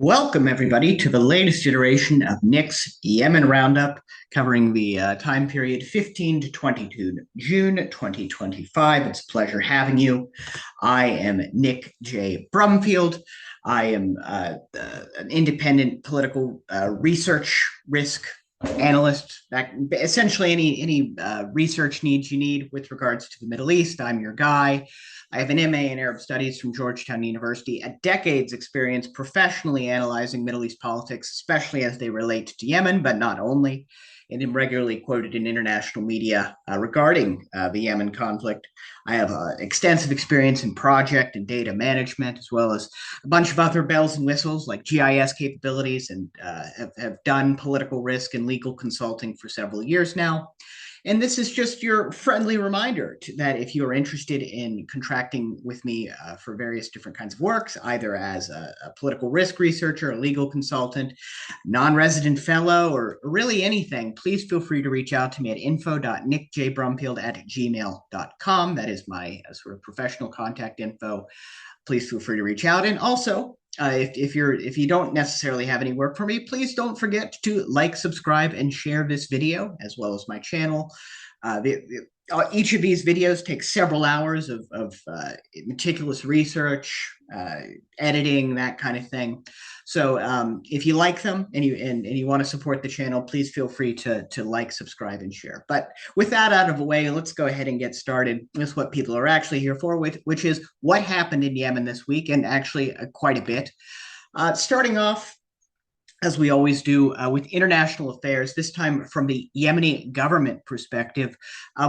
Welcome, everybody, to the latest iteration of Nick's Yemen Roundup, covering the time period 15 to 22 June 2025. It's a pleasure having you. I am Nick J. Brumfield. I am an independent political research risk analyst. Essentially, any research needs you need with regards to the Middle East, I'm your guy. I have an MA in Arab Studies from Georgetown University, a decade's experience professionally analyzing Middle East politics, especially as they relate to Yemen, but not only, and am regularly quoted in international media regarding the Yemen conflict. I have extensive experience in project and data management, as well as a bunch of other bells and whistles like GIS capabilities, and have done political risk and legal consulting for several years now. And this is just your friendly reminder that if you are interested in contracting with me for various different kinds of works, either as a political risk researcher, a legal consultant, non-resident fellow, or really anything, please feel free to reach out to me at info.nickjbrumfield@gmail.com. That is my sort of professional contact info. Please feel free to reach out. And also, if you don't necessarily have any work for me, please don't forget to like, subscribe, and share this video as well as my channel. Each of these videos takes several hours of meticulous research, editing, that kind of thing. So if you like them and you want to support the channel, please feel free to like, subscribe, and share. But with that out of the way, let's go ahead and get started with what people are actually here for, which is what happened in Yemen this week, and actually quite a bit. Starting off, as we always do, with international affairs, this time from the Yemeni government perspective.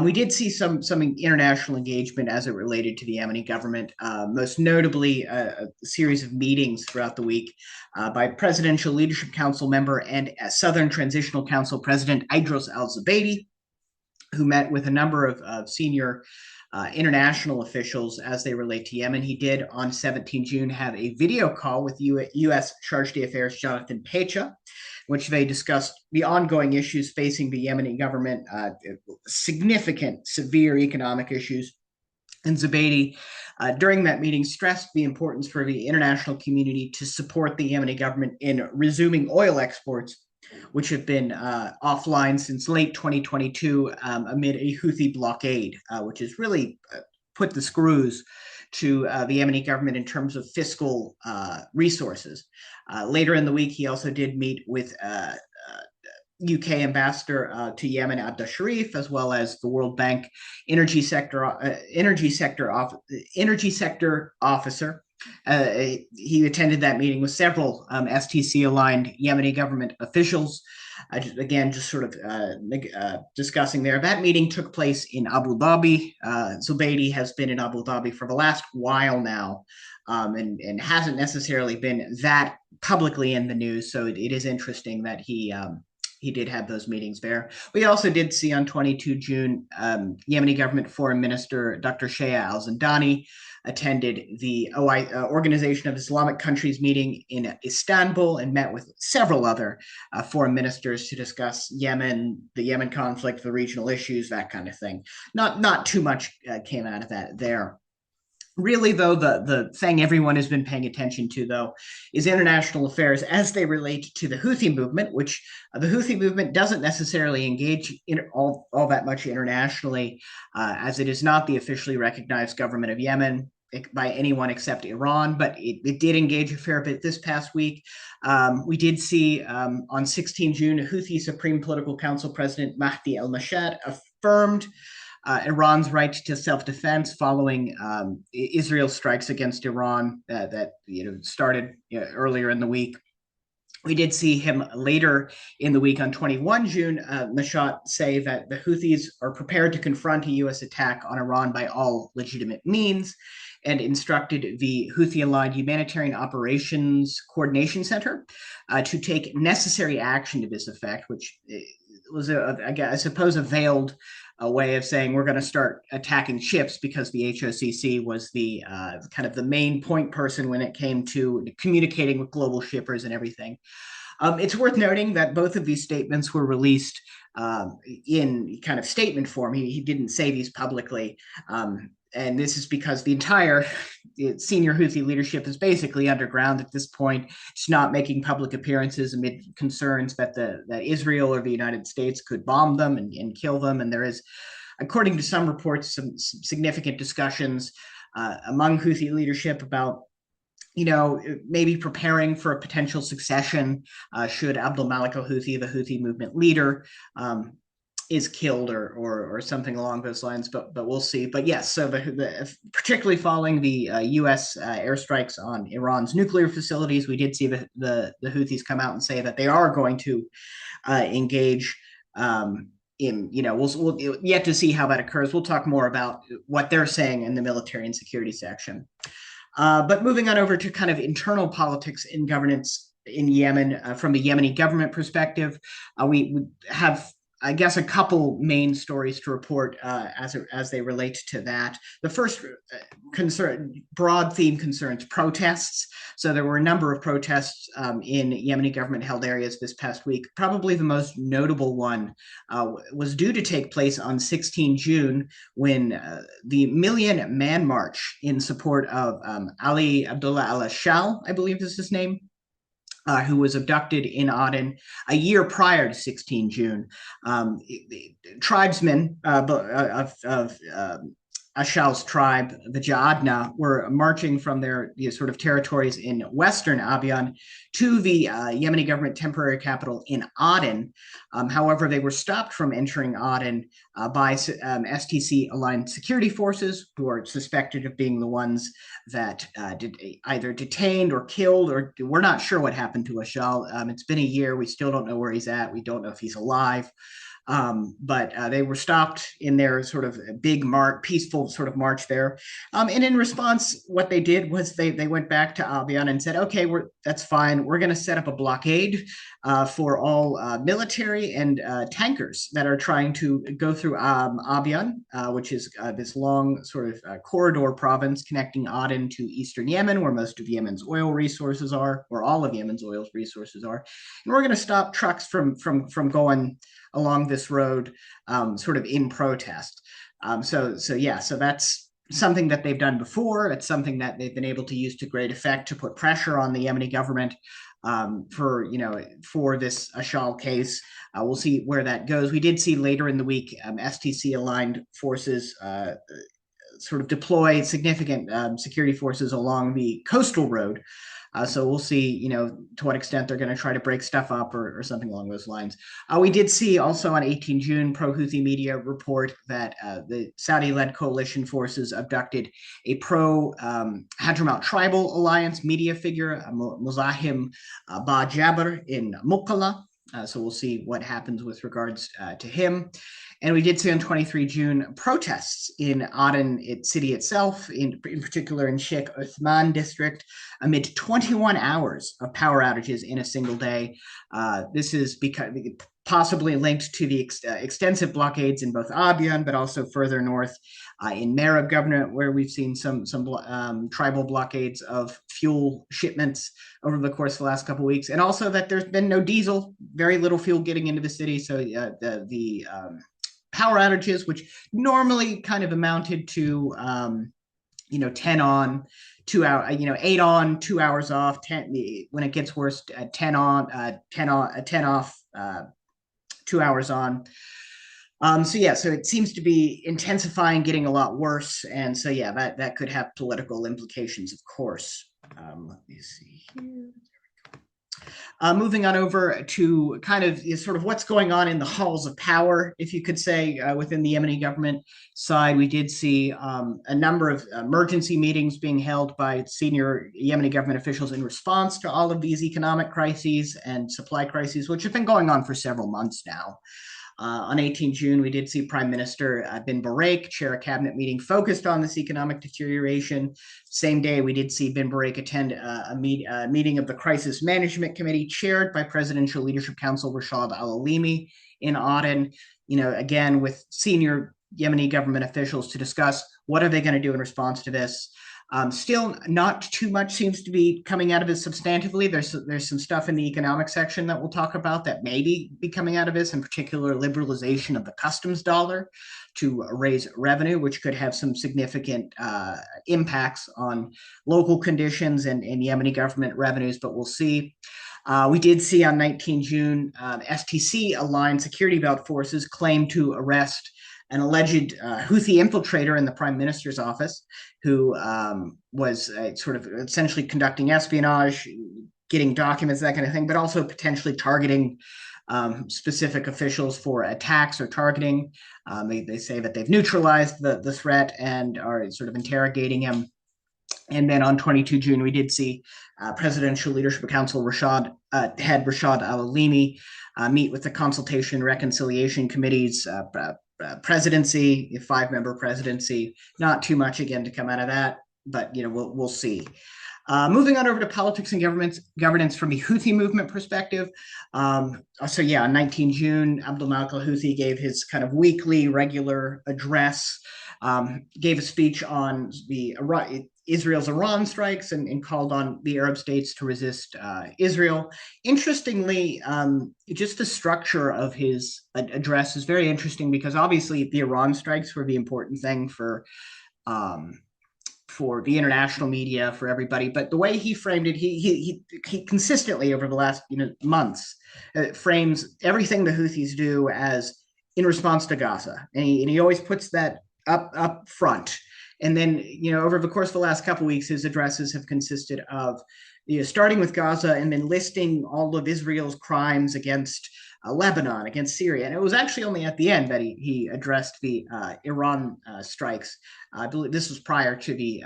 We did see some international engagement as it related to the Yemeni government, most notably a series of meetings throughout the week by Presidential Leadership Council member and Southern Transitional Council President Idris al-Zubaydi, who met with a number of senior international officials as they relate to Yemen. He did on 17 June have a video call with U.S. Charge d'Affaires Jonathan Pecha, in which they discussed the ongoing issues facing the Yemeni government, significant, severe economic issues. And Zubaydi, during that meeting, stressed the importance for the international community to support the Yemeni government in resuming oil exports, which have been offline since late 2022 amid a Houthi blockade, which has really put the screws to the Yemeni government in terms of fiscal resources. Later in the week, he also did meet with UK ambassador to Yemen, Abda Sharif, as well as the World Bank energy sector officer. He attended that meeting with several STC-aligned Yemeni government officials. Just sort of discussing there. That meeting took place in Abu Dhabi. Zubaydi has been in Abu Dhabi for the last while now, and hasn't necessarily been that publicly in the news. So it is interesting that he did have those meetings there. We also did see on 22 June, Yemeni government foreign minister Dr. Shaya al-Zindani attended the Organization of Islamic Countries meeting in Istanbul and met with several other foreign ministers to discuss Yemen, the Yemen conflict, the regional issues, that kind of thing. Not too much came out of that there. Really, though, the thing everyone has been paying attention to, though, is international affairs as they relate to the Houthi movement, which the Houthi movement doesn't necessarily engage in all that much internationally, as it is not the officially recognized government of Yemen by anyone except Iran, but it did engage a fair bit this past week. We did see on 16 June, Houthi Supreme Political Council President Mahdi al-Mashad affirmed Iran's right to self-defense following Israel's strikes against Iran that started earlier in the week. We did see him later in the week on 21 June, Mashad say that the Houthis are prepared to confront a U.S. attack on Iran by all legitimate means, and instructed the Houthi-aligned Humanitarian Operations Coordination Center to take necessary action to this effect, which was, I suppose, a veiled way of saying we're going to start attacking ships, because the HOCC was the kind of the main point person when it came to communicating with global shippers and everything. It's worth noting that both of these statements were released in kind of statement form. He didn't say these publicly. And this is because the entire senior Houthi leadership is basically underground at this point. It's not making public appearances amid concerns that that Israel or the United States could bomb them and kill them. And there is, according to some reports, some significant discussions among Houthi leadership about maybe preparing for a potential succession should Abdul Malik al-Houthi, the Houthi movement leader, is killed or something along those lines. But we'll see. But yes, so particularly following the U.S. Airstrikes on Iran's nuclear facilities, we did see the Houthis come out and say that they are going to engage. We'll yet to see how that occurs. We'll talk more about what they're saying in the military and security section. But moving on over to kind of internal politics in governance in Yemen, from the Yemeni government perspective, we have, I guess, a couple main stories to report as they relate to that. The first broad theme concerns protests. So there were a number of protests in Yemeni government-held areas this past week. Probably the most notable one was due to take place on 16 June when the Million Man March in support of Ali Abdullah al-Ashal, I believe is his name, who was abducted in Aden a year prior to 16 June. Tribesmen of Ashal's tribe, the Ja'adna, were marching from their sort of territories in western Abiyan to the Yemeni government temporary capital in Aden. However, they were stopped from entering Aden by STC-aligned security forces, who are suspected of being the ones that either detained or killed, or we're not sure what happened to Ashal. It's been a year. We still don't know where he's at. We don't know if he's alive. But they were stopped in their sort of big peaceful sort of march there. And in response, what they did was they went back to Abiyan and said, okay, that's fine. We're going to set up a blockade for all military and tankers that are trying to go through Abiyan, which is this long sort of corridor province connecting Aden to eastern Yemen, where most of Yemen's oil resources are, or all of Yemen's oil resources are. And we're going to stop trucks from going along this road sort of in protest. So that's something that they've done before. It's something that they've been able to use to great effect to put pressure on the Yemeni government for this Ashal case. We'll see where that goes. We did see later in the week STC-aligned forces sort of deploy significant security forces along the coastal road. So we'll see, to what extent they're going to try to break stuff up or something along those lines. We did see also on 18 June, pro-Houthi media report that the Saudi-led coalition forces abducted a pro-Hadramaut Tribal Alliance media figure, Muzahim Ba Jabr in Mukalla. So we'll see what happens with regards to him. And we did see on 23 June protests in Aden city itself, in particular in Sheikh Uthman district, amid 21 hours of power outages in a single day. This is possibly linked to the extensive blockades in both Abiyan, but also further north in Marib Governorate, where we've seen some tribal blockades of fuel shipments over the course of the last couple of weeks. And also that there's been no diesel, very little fuel getting into the city. So the power outages, which normally kind of amounted to 10 on, 2 hour, 8 on, 2 hours off, 10 when it gets worse, 10 on, 10 off, 2 hours on. So it seems to be intensifying, getting a lot worse, and so that could have political implications, of course. Let me see here. Moving on over to kind of sort of what's going on in the halls of power, if you could say, within the Yemeni government side. We did see a number of emergency meetings being held by senior Yemeni government officials in response to all of these economic crises and supply crises, which have been going on for several months now. On 18 June, we did see Prime Minister bin Barak chair a cabinet meeting focused on this economic deterioration. Same day, we did see bin Barak attend a meeting of the Crisis Management Committee chaired by Presidential Leadership Council Rashad Al-Alimi in Aden, again, with senior Yemeni government officials to discuss what are they going to do in response to this. Still, not too much seems to be coming out of it substantively. There's some stuff in the economic section that we'll talk about that may be coming out of this, in particular, liberalization of the customs dollar to raise revenue, which could have some significant impacts on local conditions and Yemeni government revenues, but we'll see. We did see on 19 June, STC-aligned security belt forces claimed to arrest an alleged Houthi infiltrator in the prime minister's office who was sort of essentially conducting espionage, getting documents, that kind of thing, but also potentially targeting specific officials for attacks or targeting. They say that they've neutralized the threat and are sort of interrogating him. And then on 22 June, we did see Presidential Leadership Council head Rashad al-Alimi meet with the Consultation and Reconciliation Committee's presidency, a 5-member presidency. Not too much again to come out of that, but we'll see. Moving on over to politics and governance from the Houthi movement perspective. On 19 June, Abdul Malik al-Houthi gave his kind of weekly regular address, gave a speech on Israel's Iran strikes and called on the Arab states to resist Israel. Interestingly, just the structure of his address is very interesting because obviously the Iran strikes were the important thing for the international media, for everybody. But the way he framed it, he consistently over the last months frames everything the Houthis do as in response to Gaza, and he always puts that up front. And then, over the course of the last couple of weeks, his addresses have consisted of, starting with Gaza and then listing all of Israel's crimes against Lebanon, against Syria. And it was actually only at the end that he addressed the Iran strikes. I believe this was prior to the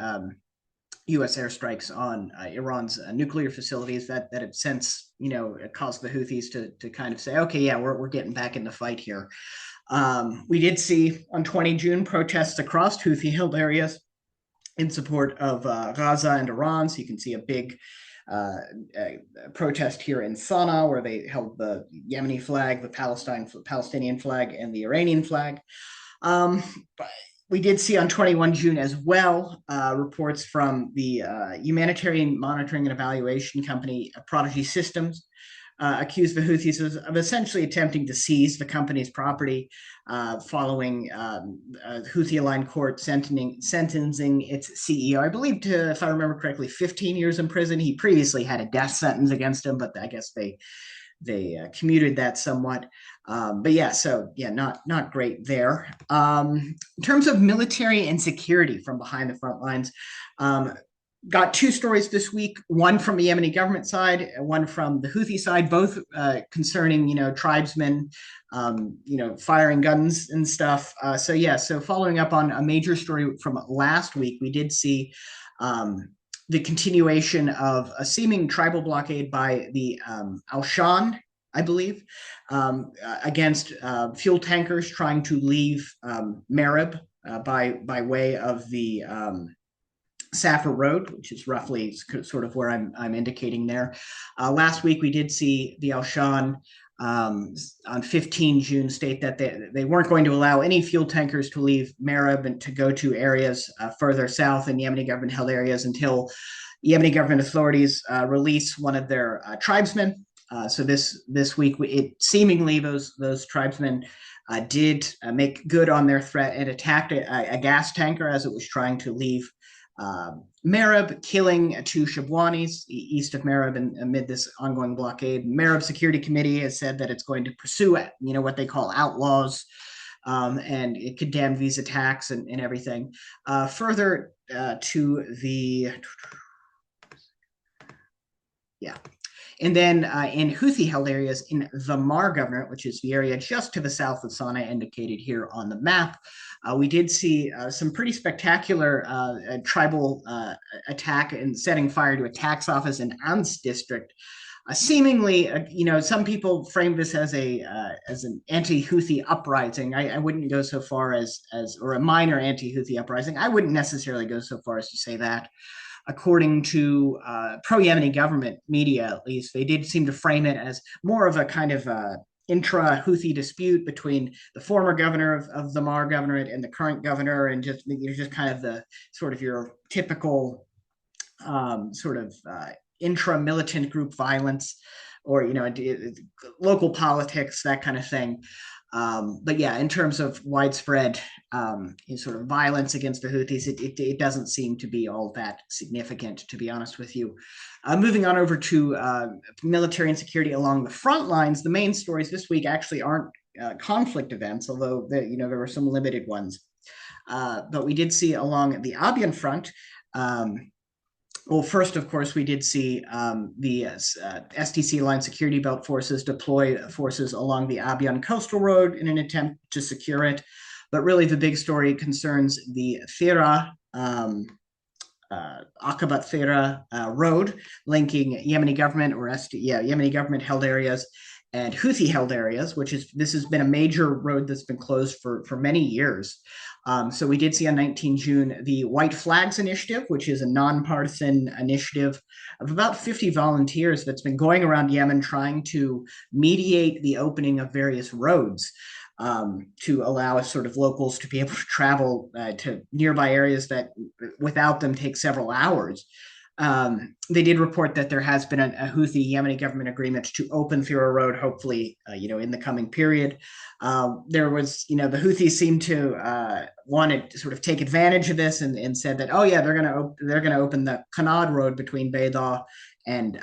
U.S. airstrikes on Iran's nuclear facilities that have since, caused the Houthis to kind of say, okay, yeah, we're getting back in the fight here. We did see on 20 June protests across Houthi-held areas in support of Gaza and Iran. So you can see a big protest here in Sana'a where they held the Yemeni flag, the Palestinian flag, and the Iranian flag. But we did see on 21 June as well reports from the humanitarian monitoring and evaluation company Prodigy Systems accused the Houthis of essentially attempting to seize the company's property following Houthi-aligned court sentencing its CEO, I believe, to, if I remember correctly, 15 years in prison. He previously had a death sentence against him, but I guess they commuted that somewhat. Not great there. In terms of military and security from behind the front lines, got 2 stories this week, one from the Yemeni government side, one from the Houthi side, both concerning, tribesmen, firing guns and stuff. So following up on a major story from last week, we did see the continuation of a seeming tribal blockade by the Al-Shan, I believe, against fuel tankers trying to leave Marib by way of the Safar Road, which is roughly sort of where I'm indicating there. Last week, we did see the Al-Shan on 15 June state that they weren't going to allow any fuel tankers to leave Marib and to go to areas further south in Yemeni government-held areas until Yemeni government authorities release one of their tribesmen. So this week, seemingly those tribesmen did make good on their threat and attacked a gas tanker as it was trying to leave Marib, killing 2 Shabwanis east of Marib amid this ongoing blockade. Marib Security Committee has said that it's going to pursue what they call outlaws, and it condemned these attacks and everything. Further to the And then in Houthi-held areas in the Mar Governorate, which is the area just to the south of Sana'a indicated here on the map, we did see some pretty spectacular tribal attack and setting fire to a tax office in Ans district. Seemingly, some people frame this as an anti-Houthi uprising. I wouldn't go so far as or a minor anti-Houthi uprising. I wouldn't necessarily go so far as to say that. According to pro-Yemeni government media, at least, they did seem to frame it as more of a kind of intra-Houthi dispute between the former governor of the Mar Governorate and the current governor, and just kind of the sort of your typical sort of intra-militant group violence, or local politics, that kind of thing. But yeah, in terms of widespread sort of violence against the Houthis, it doesn't seem to be all that significant, to be honest with you. Moving on over to military and security along the front lines, the main stories this week actually aren't conflict events, although there were some limited ones. But we did see along the Abian front. Well, first, of course, we did see the SDC line security belt forces deploy forces along the Abian coastal road in an attempt to secure it. But really, the big story concerns the Thera, Aqaba Thera road, linking Yemeni government Yemeni government held areas and Houthi held areas, this has been a major road that's been closed for many years. So we did see on 19 June the White Flags Initiative, which is a nonpartisan initiative of about 50 volunteers that's been going around Yemen trying to mediate the opening of various roads to allow sort of locals to be able to travel to nearby areas that without them take several hours. They did report that there has been a Houthi Yemeni government agreement to open Thera Road, hopefully, in the coming period. There was, the Houthis seemed to want to sort of take advantage of this and said that, oh yeah, they're going to open the Kanad Road between Bayda and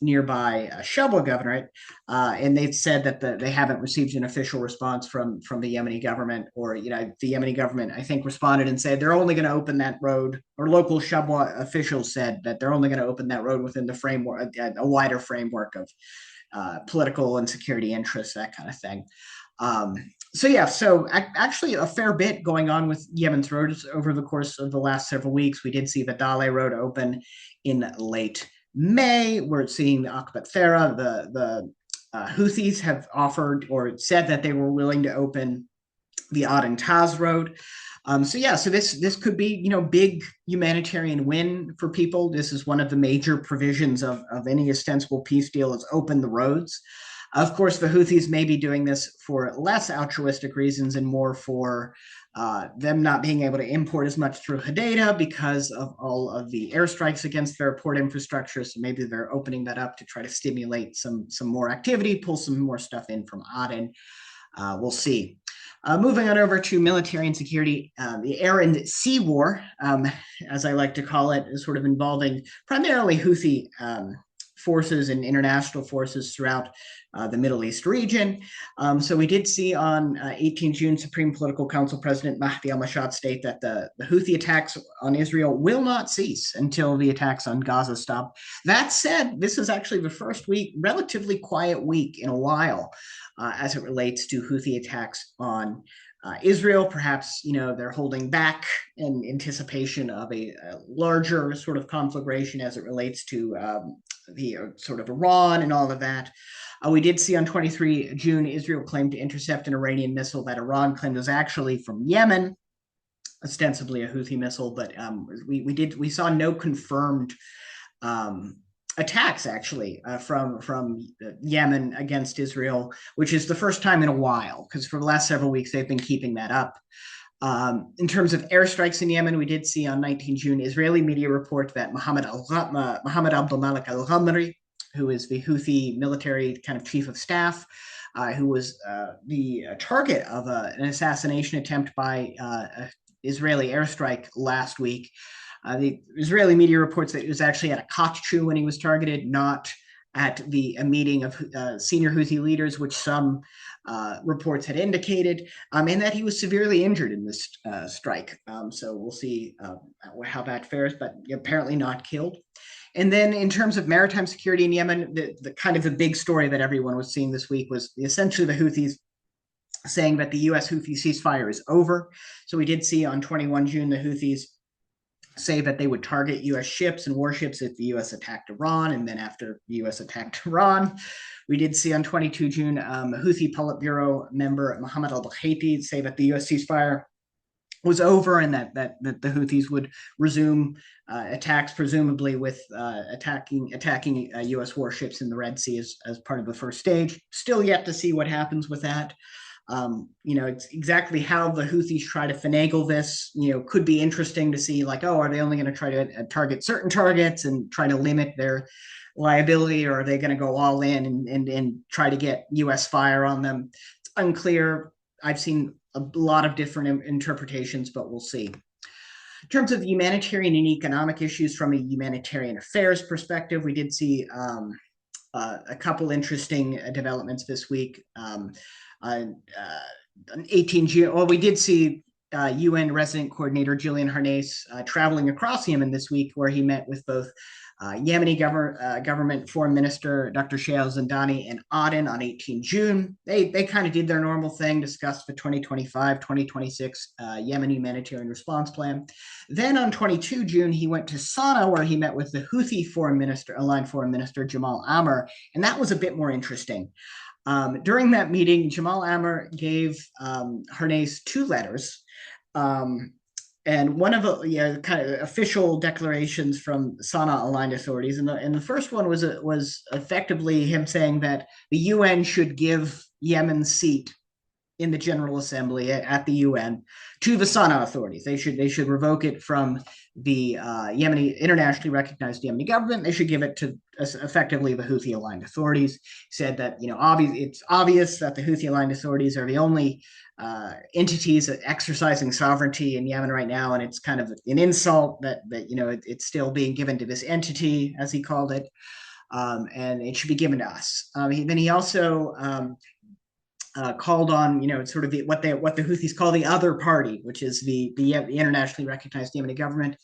nearby Shabwa Governorate, and they've said that they haven't received an official response from the Yemeni government, or the Yemeni government I think responded and said they're only going to open that road, or local Shabwa officials said that they're only going to open that road within the framework, a wider framework of political and security interests, that kind of thing. So actually a fair bit going on with Yemen's roads over the course of the last several weeks. We did see the Dale Road open in late May. We're seeing the Aqaba Thera. The Houthis have offered or said that they were willing to open the Aden Taz Road. So this could be big humanitarian win for people. This is one of the major provisions of any ostensible peace deal, is open the roads. Of course, the Houthis may be doing this for less altruistic reasons and more for them not being able to import as much through Hodeidah because of all of the airstrikes against their port infrastructure. So maybe they're opening that up to try to stimulate some more activity, pull some more stuff in from Aden. We'll see. Moving on over to military and security, the air and sea war, as I like to call it, is sort of involving primarily Houthi forces and international forces throughout the Middle East region. So we did see on 18 June, Supreme Political Council President Mahdi al-Mashhad state that the Houthi attacks on Israel will not cease until the attacks on Gaza stop. That said, this is actually the first relatively quiet week in a while as it relates to Houthi attacks on Israel. Perhaps, they're holding back in anticipation of a larger sort of conflagration as it relates to the sort of Iran and all of that. We did see on 23 June, Israel claimed to intercept an Iranian missile that Iran claimed was actually from Yemen, ostensibly a Houthi missile, but we saw no confirmed attacks actually from Yemen against Israel, which is the first time in a while, because for the last several weeks they've been keeping that up. In terms of airstrikes in Yemen, we did see on 19 June Israeli media report that Mohammed Abdul Malik al-Ghamri, who is the Houthi military kind of chief of staff, who was the target of an assassination attempt by an Israeli airstrike last week. The Israeli media reports that it was actually at a Kotchu when he was targeted, not at a meeting of senior Houthi leaders, which some reports had indicated, and that he was severely injured in this strike. So we'll see how that fares, but apparently not killed. And then in terms of maritime security in Yemen, the kind of the big story that everyone was seeing this week was essentially the Houthis saying that the U.S. Houthi ceasefire is over. So we did see on 21 June the Houthis say that they would target U.S. ships and warships if the U.S. attacked Iran, and then after the U.S. attacked Iran. We did see on 22 June Houthi Politburo member Mohammed al-Baghaiti say that the U.S. ceasefire was over, and that the Houthis would resume attacks, presumably with attacking U.S. warships in the Red Sea as part of the first stage. Still yet to see what happens with that. It's exactly how the Houthis try to finagle this. Could be interesting to see, like, oh, are they only going to try to target certain targets and try to limit their liability, or are they going to go all in and try to get U.S. fire on them? It's unclear. I've seen a lot of different interpretations, but we'll see. In terms of humanitarian and economic issues from a humanitarian affairs perspective, we did see a couple interesting developments this week. On 18 June, well, we did see UN resident coordinator Julian Harnais traveling across Yemen this week, where he met with both Yemeni government foreign minister Dr. Sheikh Zindani in Aden on 18 June. They kind of did their normal thing, discussed the 2025-2026 Yemen humanitarian response plan. Then on 22 June, he went to Sana'a, where he met with the Houthi aligned foreign minister Jamal Amr, and that was a bit more interesting. During that meeting, Jamal Amr gave Harnais two letters. And one of the kind of official declarations from Sana'a aligned authorities, and the first one was effectively him saying that the UN should give Yemen's seat in the General Assembly at the UN to the Sana'a authorities. They should revoke it from the Yemeni internationally recognized Yemeni government. They should give it to effectively the Houthi aligned authorities. He said that it's obvious that the Houthi aligned authorities are the only entities exercising sovereignty in Yemen right now, and it's kind of an insult that it's still being given to this entity, as he called it, and it should be given to us. Then he also called on, sort of what the Houthis call the other party, which is the internationally recognized Yemeni government.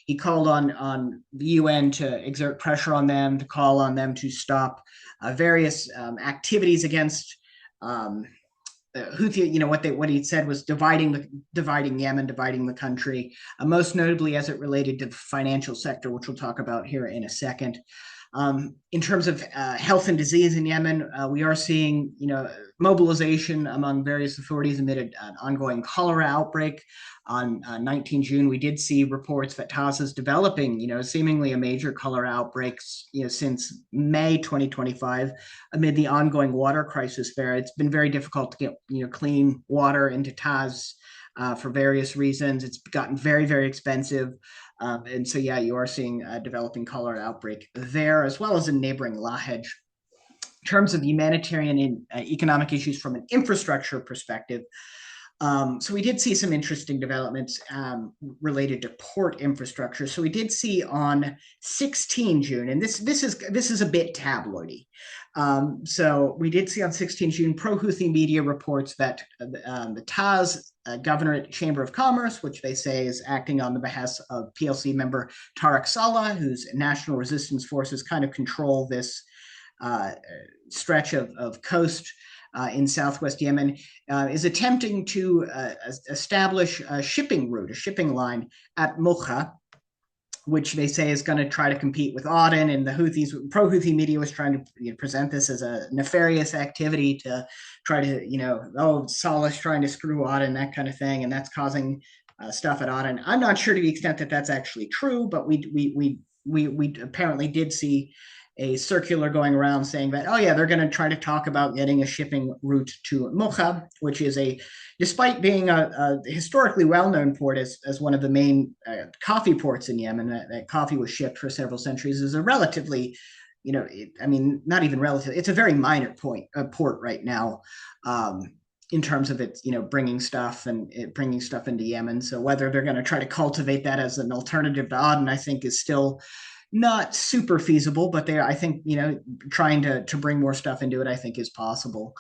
He called on the UN to exert pressure on them, to call on them to stop various activities against Houthi. What he said was dividing Yemen, dividing the country, most notably as it related to the financial sector, which we'll talk about here in a second. In terms of health and disease in Yemen, we are seeing, mobilization among various authorities amid an ongoing cholera outbreak. On 19 June, we did see reports that Taz is developing, seemingly a major cholera outbreak, since May 2025, amid the ongoing water crisis there. It's been very difficult to get, clean water into Taz for various reasons. It's gotten very, very expensive. And so, you are seeing a developing cholera outbreak there, as well as in neighboring Lahej. In terms of humanitarian and economic issues from an infrastructure perspective, so we did see some interesting developments related to port infrastructure. So we did see on 16 June, and this is a bit tabloidy. So we did see on 16 June, pro-Houthi media reports that the Taz Governorate Chamber of Commerce, which they say is acting on the behest of PLC member Tariq Saleh, whose national resistance forces kind of control this stretch of coast in southwest Yemen, is attempting to establish a shipping route, a shipping line at Mocha, which they say is going to try to compete with Aden. And the Houthis, pro-Houthi media was trying to present this as a nefarious activity to try to, Saleh's trying to screw Aden, that kind of thing, and that's causing stuff at Aden. I'm not sure to the extent that that's actually true, but we apparently did see a circular going around saying that, they're going to try to talk about getting a shipping route to Mocha, which is despite being a historically well-known port as one of the main coffee ports in Yemen, that coffee was shipped for several centuries, is a relatively, not even relative, it's a very minor port right now. In terms of its, bringing stuff into Yemen. So whether they're going to try to cultivate that as an alternative to Aden, I think is still not super feasible, but I think, trying to bring more stuff into it, I think is possible.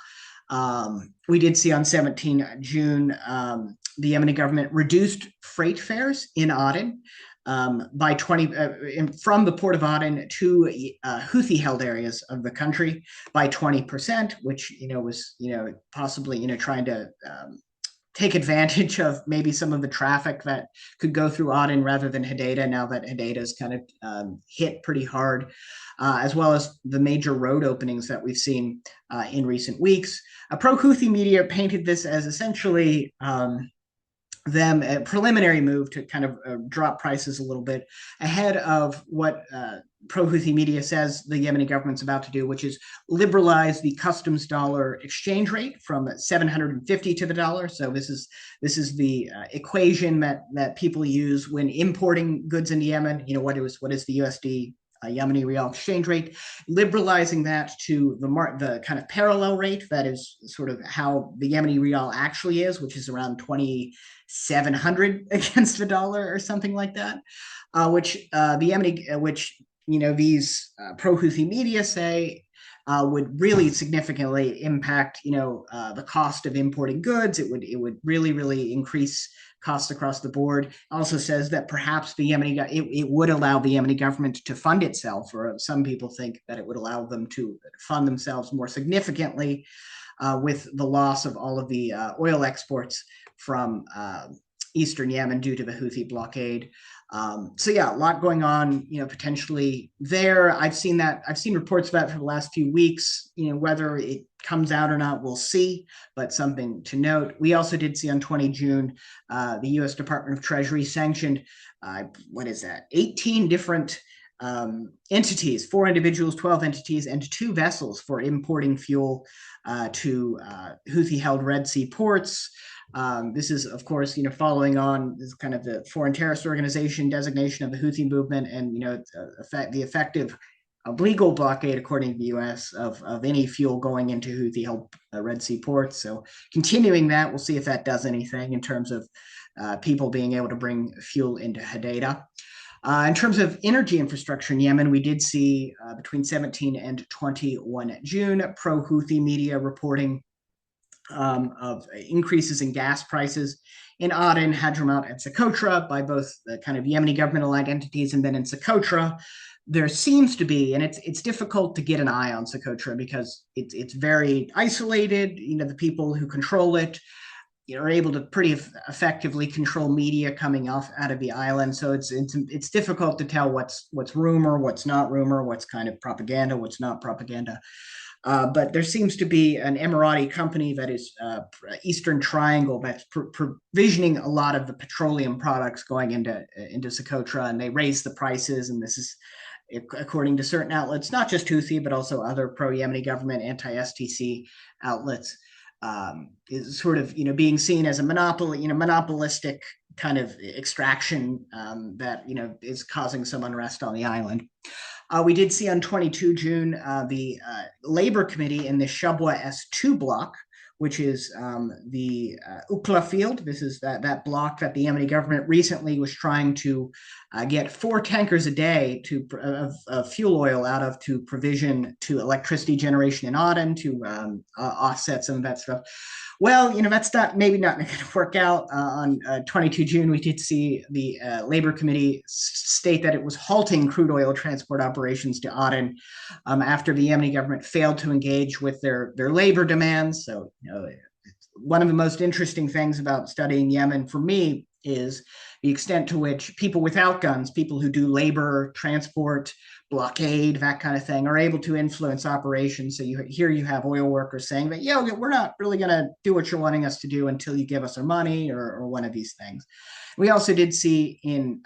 We did see on 17 June, the Yemeni government reduced freight fares in Aden by 20 from the port of Aden to Houthi-held areas of the country by 20%, which was possibly trying to take advantage of maybe some of the traffic that could go through Aden rather than Hodeidah, now that Hodeidah is kind of hit pretty hard, as well as the major road openings that we've seen in recent weeks. Pro-Houthi media painted this as essentially them a preliminary move to kind of drop prices a little bit ahead of what pro-Houthi media says the Yemeni government's about to do, which is liberalize the customs dollar exchange rate from 750 to the dollar. So this is the equation that people use when importing goods into Yemen. What is the USD Yemeni rial exchange rate, liberalizing that to the kind of parallel rate that is sort of how the Yemeni rial actually is, which is around 2,700 against the dollar or something like that, which these pro-Houthi media say would really significantly impact the cost of importing goods. It would really increase costs across the board. Also says that perhaps it would allow the Yemeni government to fund itself, or some people think that it would allow them to fund themselves more significantly with the loss of all of the oil exports from eastern Yemen due to the Houthi blockade. So yeah, a lot going on, potentially there. I've seen reports about it for the last few weeks. Whether it comes out or not, we'll see, but something to note. We also did see on 20 June, the U.S. Department of Treasury sanctioned, 18 different entities, 4 individuals, 12 entities, and 2 vessels for importing fuel to Houthi-held Red Sea ports. This is, of course, following on this kind of the foreign terrorist organization designation of the Houthi movement, and the effective legal blockade, according to the U.S., of any fuel going into Houthi-held Red Sea ports. So, continuing that, we'll see if that does anything in terms of people being able to bring fuel into Hodeidah. In terms of energy infrastructure in Yemen, we did see between 17 and 21 June pro-Houthi media reporting of increases in gas prices in Aden, Hadramaut, and Socotra by both the kind of Yemeni government-aligned entities, and then in Socotra, there seems to be, and it's difficult to get an eye on Socotra because it's very isolated. The people who control it are able to pretty effectively control media coming out of the island. So it's difficult to tell what's rumor, what's not rumor, what's kind of propaganda, what's not propaganda. But there seems to be an Emirati company that is Eastern Triangle that's provisioning a lot of the petroleum products going into Socotra, and they raise the prices. And this is, according to certain outlets, not just Houthi, but also other pro-Yemeni government anti-STC outlets, is sort of being seen as a monopolistic kind of extraction that is causing some unrest on the island. We did see on 22 June the Labor Committee in the Shabwa S2 block, which is the Ukla field. This is that block that the Yemeni government recently was trying to get 4 tankers a day of fuel oil out of to provision to electricity generation in Aden to offset some of that stuff. Well, that's maybe not going to work out. On 22 June, we did see the Labor Committee state that it was halting crude oil transport operations to Aden after the Yemeni government failed to engage with their labor demands. So, one of the most interesting things about studying Yemen for me is the extent to which people without guns, people who do labor, transport, blockade, that kind of thing, are able to influence operations. So you have oil workers saying that, we're not really going to do what you're wanting us to do until you give us our money, or one of these things. We also did see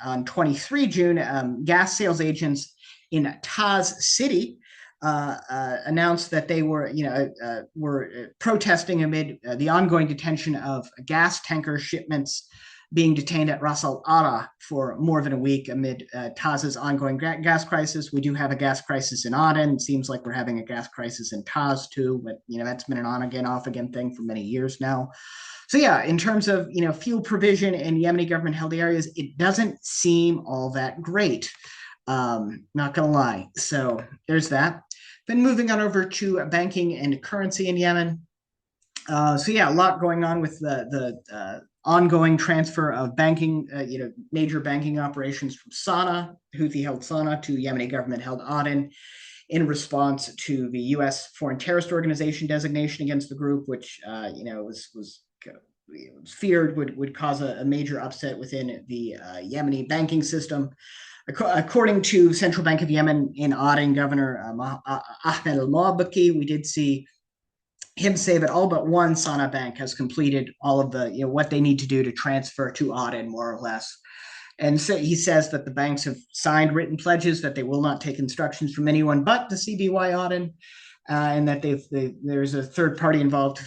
on 23 June, gas sales agents in Taz City announced that they were protesting amid the ongoing detention of gas tanker shipments being detained at Ras Al Ara for more than a week amid Taz's ongoing gas crisis. We do have a gas crisis in Aden. It seems like we're having a gas crisis in Taz too, but that's been an on again, off again thing for many years now. So yeah, in terms of fuel provision in Yemeni government held areas, it doesn't seem all that great. Not gonna lie. So there's that. Then moving on over to banking and currency in Yemen. So yeah, a lot going on with the ongoing transfer of banking, major banking operations from Sana'a, Houthi-held Sana'a, to Yemeni government-held Aden, in response to the U.S. foreign terrorist organization designation against the group, which was feared would cause a major upset within the Yemeni banking system. According to Central Bank of Yemen in Aden Governor Ahmed al-Mawbaki, we did see him say that all but one Sana bank has completed all of the, what they need to do to transfer to Aden, more or less. And so he says that the banks have signed written pledges that they will not take instructions from anyone but the CBY Auden, and that there's a third party involved to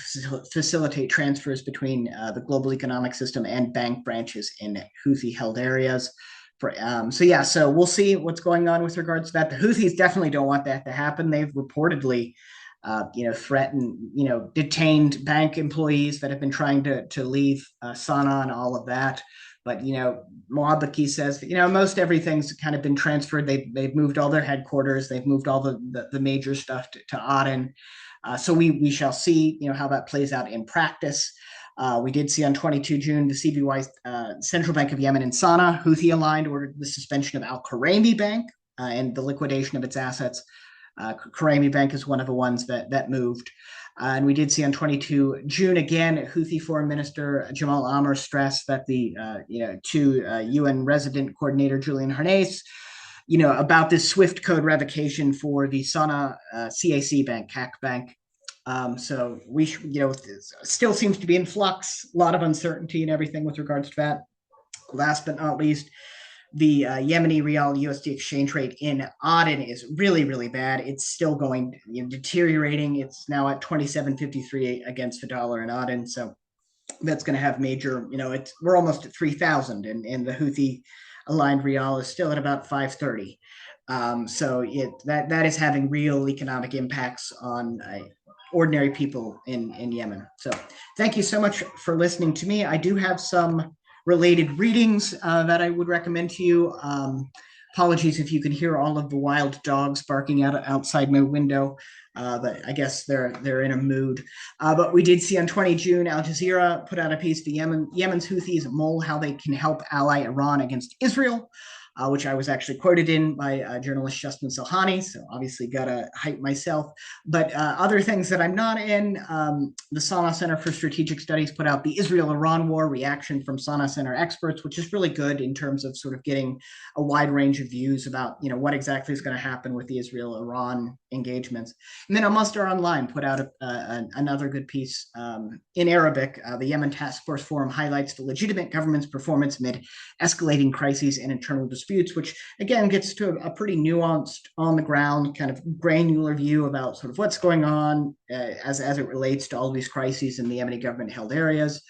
facilitate transfers between the global economic system and bank branches in Houthi held areas. So we'll see what's going on with regards to that. The Houthis definitely don't want that to happen. They've reportedly threatened, detained bank employees that have been trying to leave Sana'a and all of that. But Moabaki says that most everything's kind of been transferred. They've moved all their headquarters. They've moved all the major stuff to Aden. So we shall see how that plays out in practice. We did see on 22 June the CBY Central Bank of Yemen and Sana'a, Houthi aligned, ordered the suspension of Al Karami Bank and the liquidation of its assets. Karami Bank is one of the ones that moved. And we did see on 22 June again, Houthi Foreign Minister Jamal Amr stressed that to UN resident coordinator Julian Harnais, about this SWIFT code revocation for the Sana'a CAC Bank, CAC Bank. So we, still seems to be in flux, a lot of uncertainty and everything with regards to that. Last but not least, the Yemeni Rial USD exchange rate in Aden is really, really bad. It's still going, deteriorating. It's now at 27.53 against the dollar in Aden. So that's going to have major, we're almost at 3,000, and the Houthi aligned Rial is still at about 530. So that is having real economic impacts on ordinary people in Yemen. So thank you so much for listening to me. I do have some related readings that I would recommend to you. Apologies if you can hear all of the wild dogs barking outside my window, but I guess they're in a mood. But we did see on 20 June, Al Jazeera put out a piece, Yemen's Houthis mull how they can help ally Iran against Israel. Which I was actually quoted in by journalist Justin Silhani, so obviously got to hype myself. But other things that I'm not in, the Sana Center for Strategic Studies put out the Israel-Iran War reaction from Sana Center experts, which is really good in terms of sort of getting a wide range of views about what exactly is going to happen with the Israel-Iran engagements. And then Al-Masdar Online put out another good piece in Arabic. The Yemen Task Force Forum highlights the legitimate government's performance amid escalating crises and internal disputes, which again gets to a pretty nuanced, on the ground, kind of granular view about sort of what's going on as it relates to all these crises in the Yemeni government held areas,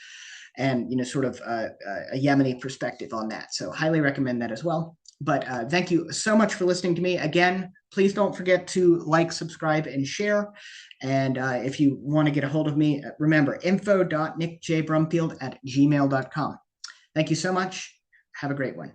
and sort of a Yemeni perspective on that. So highly recommend that as well. But thank you so much for listening to me. Again, please don't forget to like, subscribe, and share. And if you want to get a hold of me, remember info.nickjbrumfield@gmail.com. Thank you so much. Have a great one.